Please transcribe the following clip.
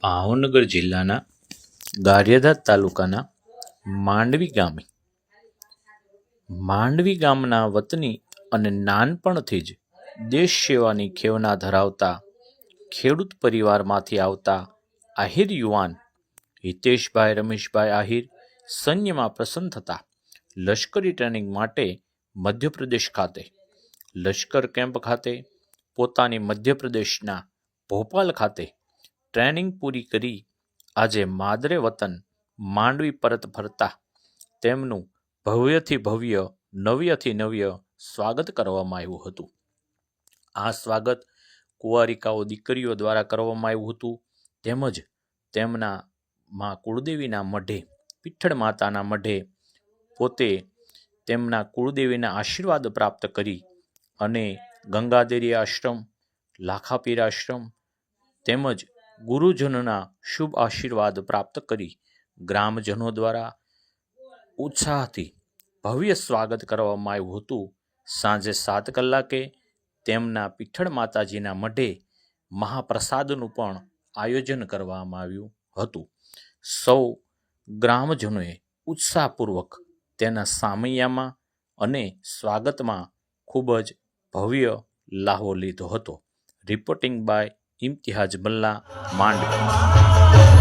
ભાવનગર જિલ્લાના ગારિયાધાર તાલુકાના માંડવી ગામના વતની અને નાનપણથી જ દેશ સેવાની ખેવના ધરાવતા ખેડૂત પરિવારમાંથી આવતા આહિર યુવાન હિતેશભાઈ રમેશભાઈ આહિર સૈન્યમાં પસંદ થતા લશ્કરી ટ્રેનિંગ માટે મધ્યપ્રદેશ ખાતે લશ્કર કેમ્પ ખાતે પોતાની મધ્યપ્રદેશના ભોપાલ ખાતે ટ્રેનિંગ પૂરી કરી આજે માદરે વતન માંડવી પરત ફરતા તેમનું ભવ્યથી ભવ્ય નવ્યથી નવ્ય સ્વાગત કરવામાં આવ્યું હતું. આ સ્વાગત કુંવારિકાઓ દીકરીઓ દ્વારા કરવામાં આવ્યું હતું. તેમજ તેમના મા કુળદેવીના મઢે પીઠળ માતાના મઢે પોતે તેમના કુળદેવીના આશીર્વાદ પ્રાપ્ત કરી અને ગંગાદેરી આશ્રમ, લાખાપીર આશ્રમ તેમજ ગુરુજનોના શુભ આશીર્વાદ પ્રાપ્ત કરી ગ્રામજનો દ્વારા ઉત્સાહથી ભવ્ય સ્વાગત કરવામાં આવ્યું હતું. સાંજે 7 કલાકે તેમના પીઠળ માતાજીના મઢે મહાપ્રસાદનું પણ આયોજન કરવામાં આવ્યું હતું. સૌ ગ્રામજનોએ ઉત્સાહપૂર્વક તેના સામૈયામાં અને સ્વાગતમાં ખૂબ જ ભવ્ય લાહવો લીધો હતો. Reporting by Imtiyaz Malla, Mandvi.